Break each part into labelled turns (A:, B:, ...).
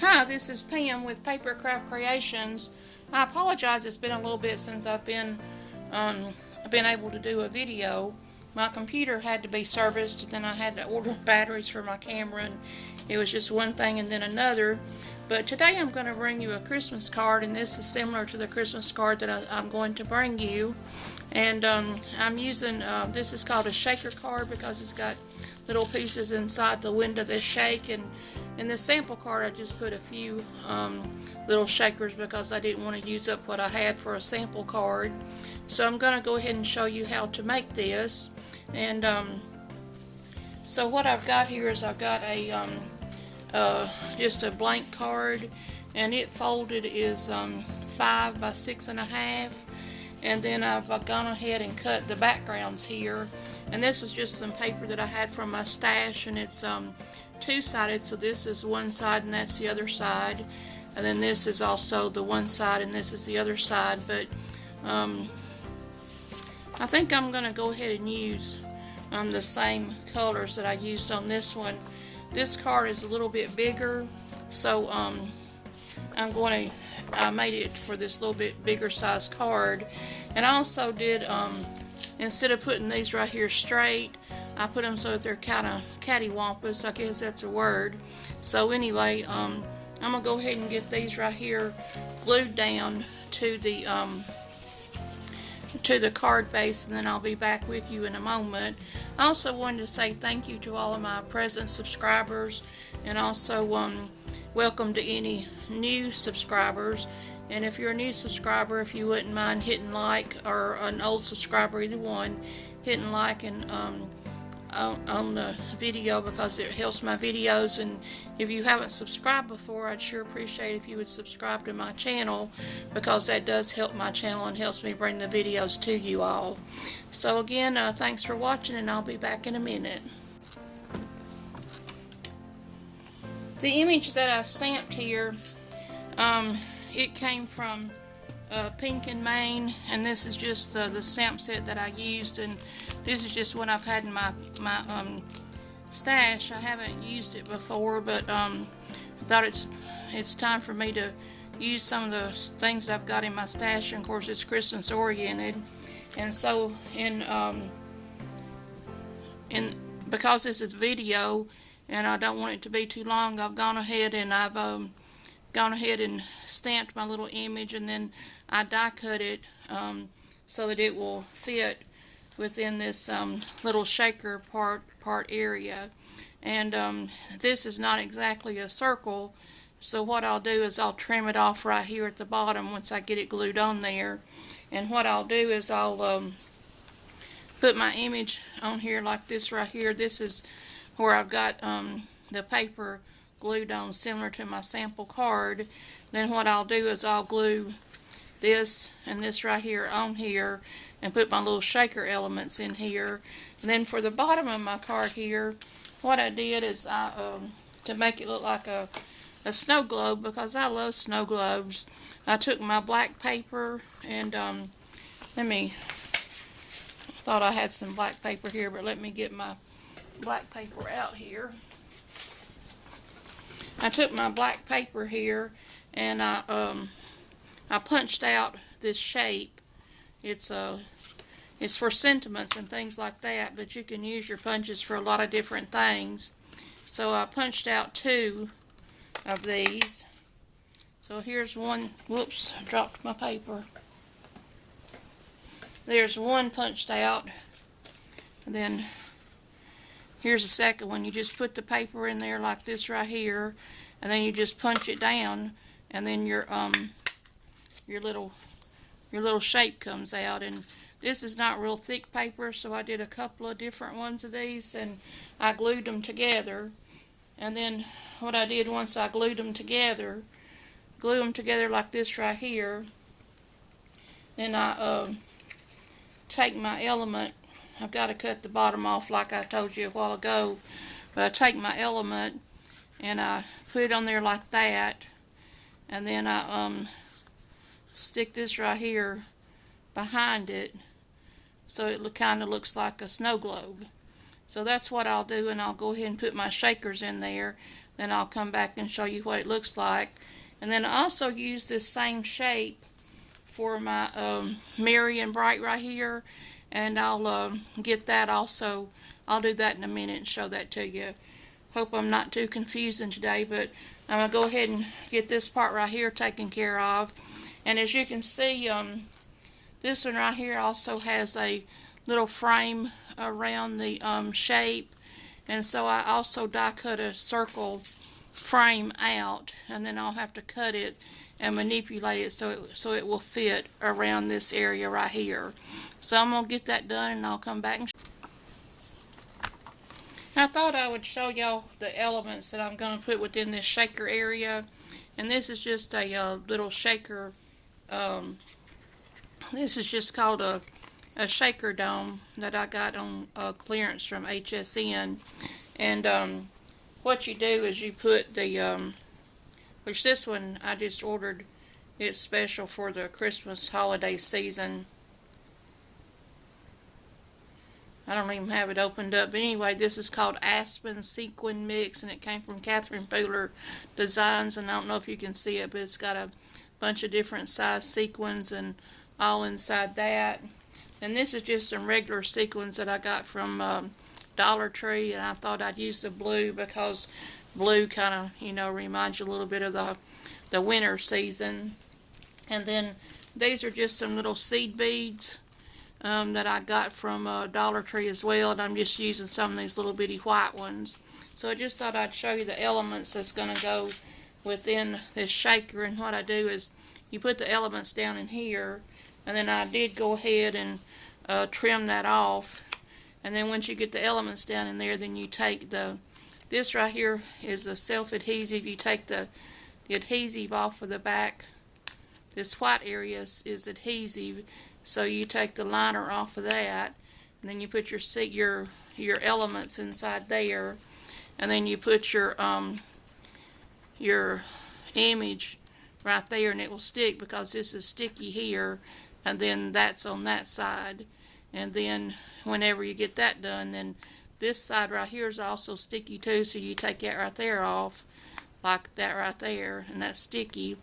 A: Hi, this is Pam with Papercraft Creations. I apologize, it's been a little bit since I've been able to do a video. My computer had to be serviced, and then I had to order batteries for my camera, and it was just one thing and then another. But today I'm going to bring you a Christmas card, and this is similar to the Christmas card that I'm going to bring you. And I'm using, this is called a shaker card because it's got little pieces inside the window that shake, and in the sample card I just put a few little shakers because I didn't want to use up what I had for a sample card. So I'm going to go ahead and show you how to make this. And so what I've got here is I've got a just a blank card, and it folded is 5 by 6.5, and then I've gone ahead and cut the backgrounds here. And this was just some paper that I had from my stash, and it's two-sided, so this is one side and that's the other side, and then this is also the one side and this is the other side. But I think I'm going to go ahead and use the same colors that I used on this one. This card is a little bit bigger, so I made it for this little bit bigger size card. And I also did, instead of putting these right here straight, I put them so that they're kind of cattywampus, I guess that's a word. So anyway, I'm going to go ahead and get these right here glued down to the card base, and then I'll be back with you in a moment. I also wanted to say thank you to all of my present subscribers, and also welcome to any new subscribers. And if you're a new subscriber, if you wouldn't mind hitting like, or an old subscriber, either one, hitting like and on the video, because it helps my videos. And if you haven't subscribed before, I'd sure appreciate if you would subscribe to my channel, because that does help my channel and helps me bring the videos to you all. So again, thanks for watching, and I'll be back in a minute. The image that I stamped here, it came from Pink and Main, and this is just the stamp set that I used, and this is just what I've had in my stash. I haven't used it before, but I thought it's time for me to use some of the things that I've got in my stash, and of course it's Christmas oriented. And so because this is video and I don't want it to be too long, I've gone ahead and I've gone ahead and stamped my little image, and then I die cut it so that it will fit within this little shaker part area. And this is not exactly a circle, so what I'll do is I'll trim it off right here at the bottom once I get it glued on there. And what I'll do is I'll put my image on here like this right here. This is where I've got the paper glued on similar to my sample card. Then what I'll do is I'll glue this and this right here on here and put my little shaker elements in here. And then for the bottom of my card here, what I did is to make it look like a snow globe, because I love snow globes, I took my black paper and thought I had some black paper here, but let me get my black paper out here. I took my black paper here and I punched out this shape. It's for sentiments and things like that, but you can use your punches for a lot of different things. So I punched out 2 of these. So here's one. Whoops, I dropped my paper. There's one punched out, and then here's the second one. You just put the paper in there like this right here, and then you just punch it down, and then your little shape comes out. And this is not real thick paper, so I did a couple of different ones of these, and I glued them together. And then what I did once I glued them together, like this right here, then I take my element. I've got to cut the bottom off like I told you a while ago, but I take my element and I put it on there like that, and then I stick this right here behind it so it kind of looks like a snow globe. So that's what I'll do, and I'll go ahead and put my shakers in there. then I'll come back and show you what it looks like. And then I also use this same shape for my Merry and Bright right here, and I'll get that also. I'll do that in a minute and show that to you. Hope I'm not too confusing today, but I'm going to go ahead and get this part right here taken care of. And as you can see, this one right here also has a little frame around the shape, and so I also die cut a circle frame out, and then I'll have to cut it and manipulate it so it will fit around this area right here. So I'm going to get that done, and I'll come back and I thought I would show y'all the elements that I'm going to put within this shaker area. And this is just a little shaker. This is just called a shaker dome that I got on clearance from HSN. And what you do is you put the, which this one I just ordered. It's special for the Christmas holiday season. I don't even have it opened up. But anyway, this is called Aspen Sequin Mix, and it came from Catherine Pooler Designs. And I don't know if you can see it, but it's got a bunch of different size sequins and all inside that. And this is just some regular sequins that I got from Dollar Tree, and I thought I'd use the blue because blue kind of, you know, reminds you a little bit of the winter season. And then these are just some little seed beads that I got from Dollar Tree as well, and I'm just using some of these little bitty white ones. So I just thought I'd show you the elements that's going to go within this shaker. And what I do is you put the elements down in here, and then I did go ahead and trim that off. And then once you get the elements down in there, then you take this right here is a self-adhesive. You take the adhesive off of the back. This white area is adhesive. So you take the liner off of that, and then you put your elements inside there, and then you put your image right there, and it will stick because this is sticky here, and then that's on that side. And then whenever you get that done, then this side right here is also sticky too, so you take that right there off, like that right there, and that's sticky.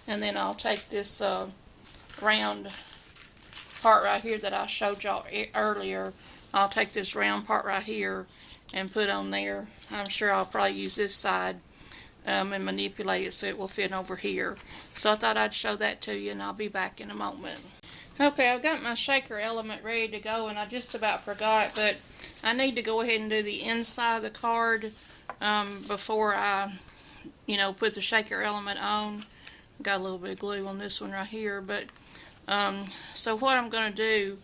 A: And then I'll take this round part right here that I showed y'all earlier. I'll take this round part right here and put on there. I'm sure I'll probably use this side and manipulate it so it will fit over here. So I thought I'd show that to you, and I'll be back in a moment. Okay, I've got my shaker element ready to go, and I just about forgot, but I need to go ahead and do the inside of the card before I, put the shaker element on. Got a little bit of glue on this one right here, but so what I'm going to do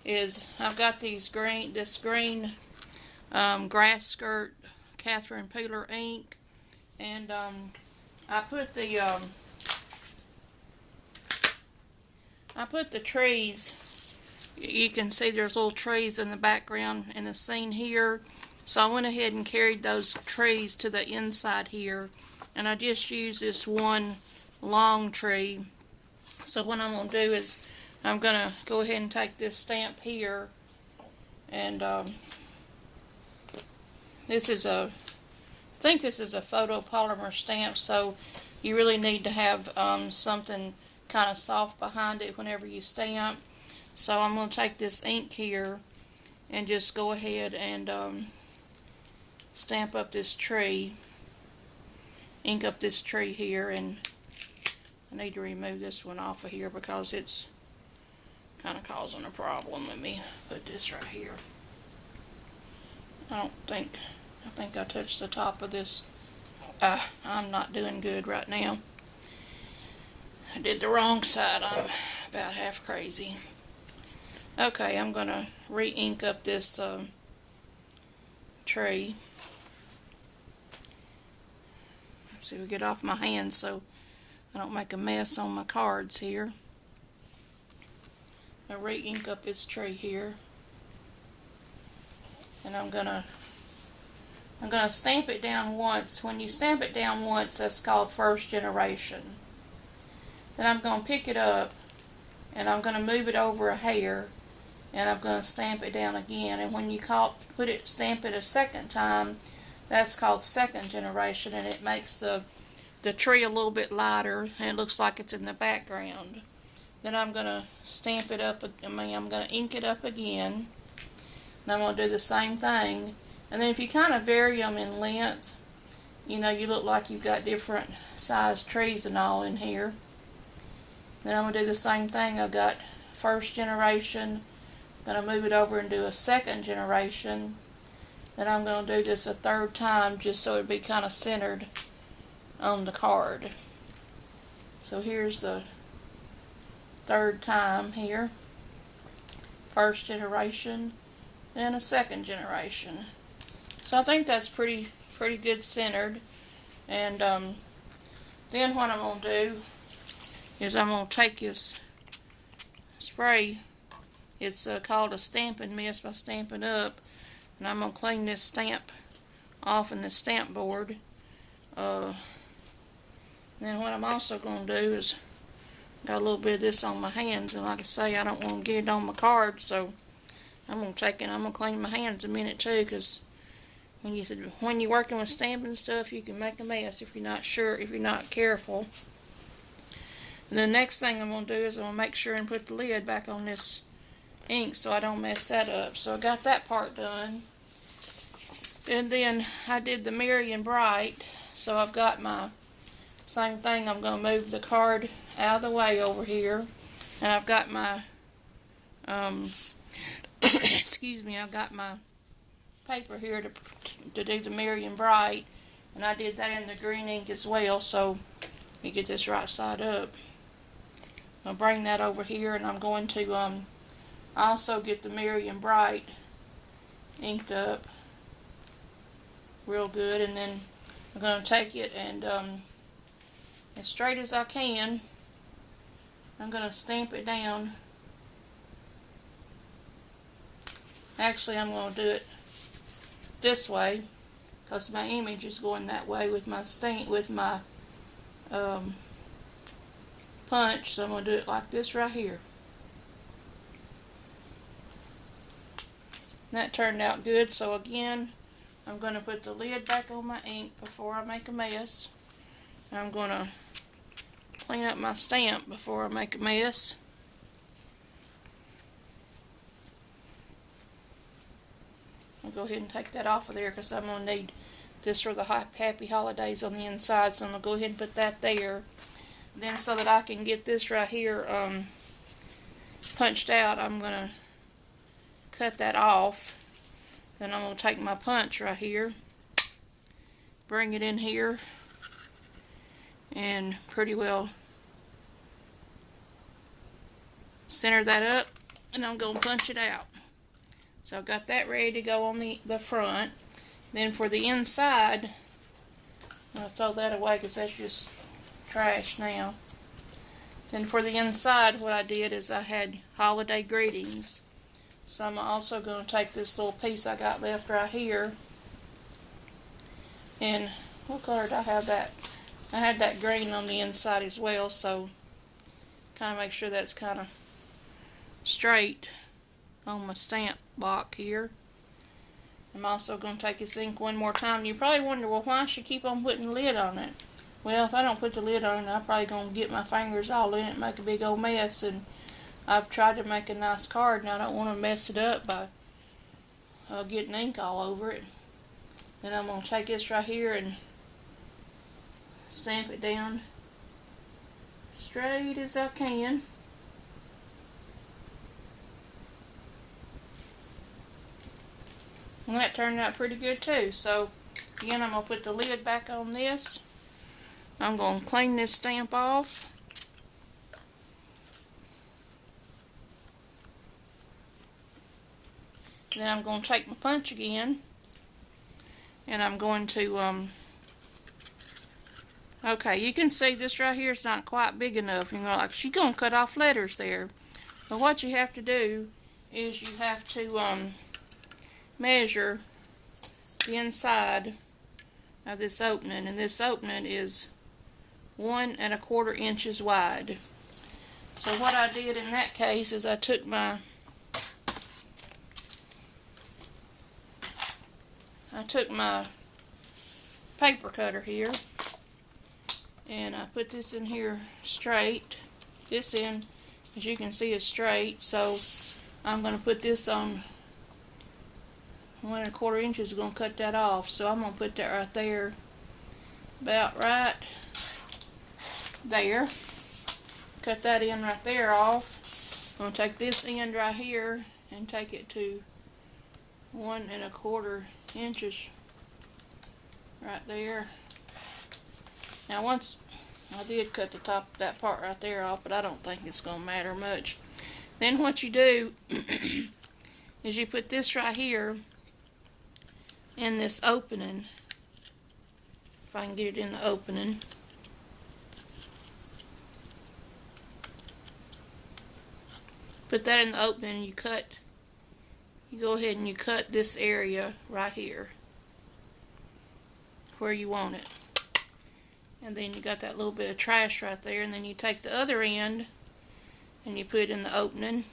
A: is I've got this green grass skirt Catherine Pooler ink, and I put the trees. You can see there's little trees in the background in the scene here, so I went ahead and carried those trees to the inside here, and I just used this one long tree. So what I'm going to do is I'm going to go ahead and take this stamp here, and I think this is a photopolymer stamp, so you really need to have something kind of soft behind it whenever you stamp. So I'm going to take this ink here and just go ahead and stamp up this tree, ink up this tree here, and I need to remove this one off of here because it's kind of causing a problem. Let me put this right here. I think I touched the top of this. I'm not doing good right now. I did the wrong side. I'm about half crazy. Okay, I'm going to re-ink up this tree. Let's see if we get off my hands so I don't make a mess on my cards here. I re-ink up this tree here, and I'm gonna stamp it down once. When you stamp it down once, that's called first generation. Then I'm gonna pick it up, and I'm gonna move it over a hair, and I'm gonna stamp it down again. And when you stamp it a second time, That's called second generation, and it makes the tree a little bit lighter, and it looks like it's in the background. Then I'm going to stamp it up, I'm going to ink it up again, and I'm going to do the same thing. And then if you kind of vary them in length, you know, you look like you've got different sized trees and all in here. Then I'm going to do the same thing. I've got first generation, going to move it over and do a second generation. Then I'm going to do this a third time just so it'd be kind of centered on the card. So here's the third time here. First generation and a second generation. So I think that's pretty good centered. And then what I'm going to do is I'm going to take this spray. It's called a stamping mist by Stampin' Up. And I'm going to clean this stamp off in the stamp board. Then what I'm also going to do is, got a little bit of this on my hands, and like I say, I don't want to get it on my card, so I'm going to take it, I'm going to clean my hands a minute too, because when you're working with stamping stuff, you can make a mess if you're not sure, if you're not careful. And the next thing I'm going to do is I'm going to make sure and put the lid back on this ink so I don't mess that up. So I got that part done. And then I did the Merry and Bright, so I've got my same thing. I'm going to move the card out of the way over here, and I've got my excuse me, I've got my paper here to do the Merry and Bright, and I did that in the green ink as well. So let me get this right side up. I'll bring that over here, and I'm going to also get the Merry and Bright inked up real good, and then I'm going to take it and as straight as I can, I'm going to stamp it down. Actually, I'm going to do it this way because my image is going that way with my stamp, with my punch. So I'm going to do it like this right here. And that turned out good. So again, I'm going to put the lid back on my ink before I make a mess. I'm going to clean up my stamp before I make a mess. I'll go ahead and take that off of there because I'm going to need this for the happy holidays on the inside. So I'm going to go ahead and put that there. Then so that I can get this right here punched out, I'm going to cut that off. Then I'm going to take my punch right here, bring it in here, and pretty well center that up, and I'm going to punch it out. So I've got that ready to go on the front. Then for the inside, I'll throw that away because that's just trash now. Then for the inside, what I did is I had holiday greetings. So I'm also going to take this little piece I got left right here. And what color did I have that? I had that green on the inside as well, so kind of make sure that's kind of straight on my stamp block here. I'm also going to take this ink one more time. You probably wonder, well, why should I keep on putting the lid on it? Well, if I don't put the lid on it, I'm probably going to get my fingers all in it and make a big old mess. And I've tried to make a nice card, and I don't want to mess it up by getting ink all over it. Then I'm going to take this right here and stamp it down straight as I can. And that turned out pretty good too. So again, I'm going to put the lid back on this. I'm going to clean this stamp off. Then I'm going to take my punch again, and I'm going to, okay, you can see this right here is not quite big enough. You're like, she's going to cut off letters there. But what you have to do is you have to measure the inside of this opening, and this opening is 1 1/4 inches wide. So what I did in that case is I took my paper cutter here, and I put this in here straight. This end, as you can see, is straight, so I'm going to put this on 1 1/4 inches. Going to cut that off, so I'm going to put that right there, about right there. Cut that end right there off. I'm going to take this end right here and take it to 1 1/4 inches right there. Now once I did cut the top of that part right there off, but I don't think it's going to matter much. Then what you do is you put this right here in this opening. If I can get it in the opening. Put that in the opening and you go ahead and you cut this area right here where you want it. And then you got that little bit of trash right there, and then you take the other end and you put it in the opening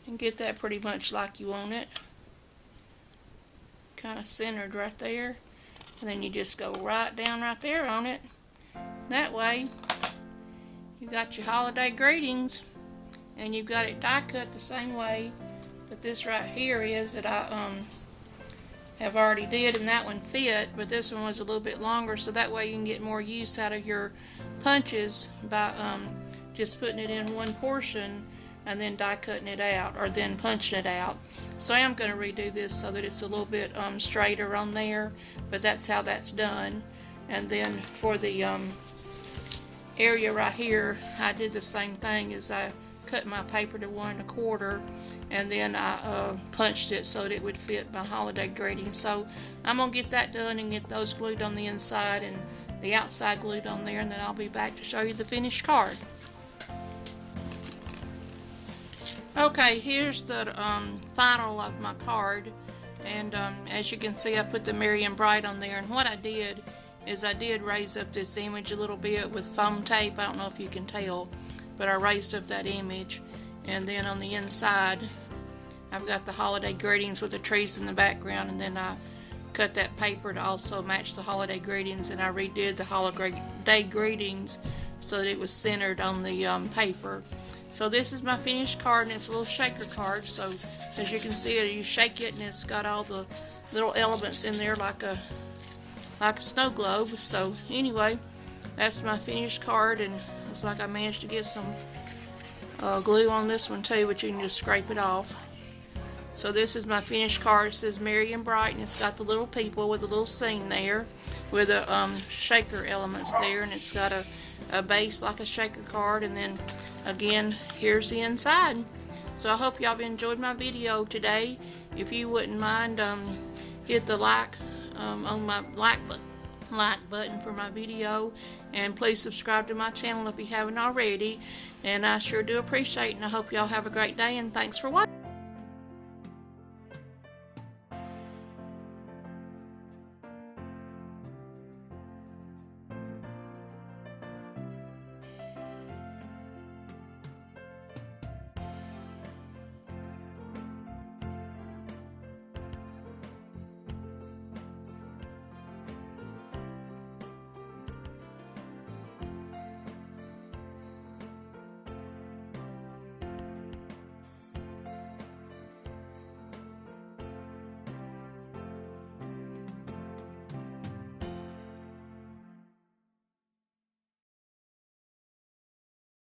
A: and get that pretty much like you want it, kind of centered right there, and then you just go right down right there on it. That way you got your holiday greetings, and you've got it die cut the same way that this right here is that I have already did, and that one fit, but this one was a little bit longer, so that way you can get more use out of your punches by just putting it in one portion and then die cutting it out, or then punching it out. So I am going to redo this so that it's a little bit straighter on there, but that's how that's done. And then for the area right here, I did the same thing. As I cut my paper to 1 1/4, and then I punched it so that it would fit my holiday greeting. So I'm going to get that done and get those glued on the inside and the outside glued on there, and then I'll be back to show you the finished card. Okay, here's the final of my card, and as you can see, I put the Merry and Bright on there, and what I did is I did raise up this image a little bit with foam tape. I don't know if you can tell, but I raised up that image. And then on the inside, I've got the holiday greetings with the trees in the background, and then I cut that paper to also match the holiday greetings, and I redid the holiday greetings so that it was centered on the paper. So this is my finished card, and it's a little shaker card. So as you can see, you shake it, and it's got all the little elements in there like a snow globe. So anyway, that's my finished card, and looks like I managed to get some glue on this one too, but you can just scrape it off. So this is my finished card. It says Merry and Bright, and it's got the little people with a little scene there with the shaker elements there, and it's got a base like a shaker card, and then again here's the inside. So I hope y'all have enjoyed my video today. If you wouldn't mind, hit the like on my like button for my video, and please subscribe to my channel if you haven't already, and I sure do appreciate it, and I hope y'all have a great day, and thanks for watching.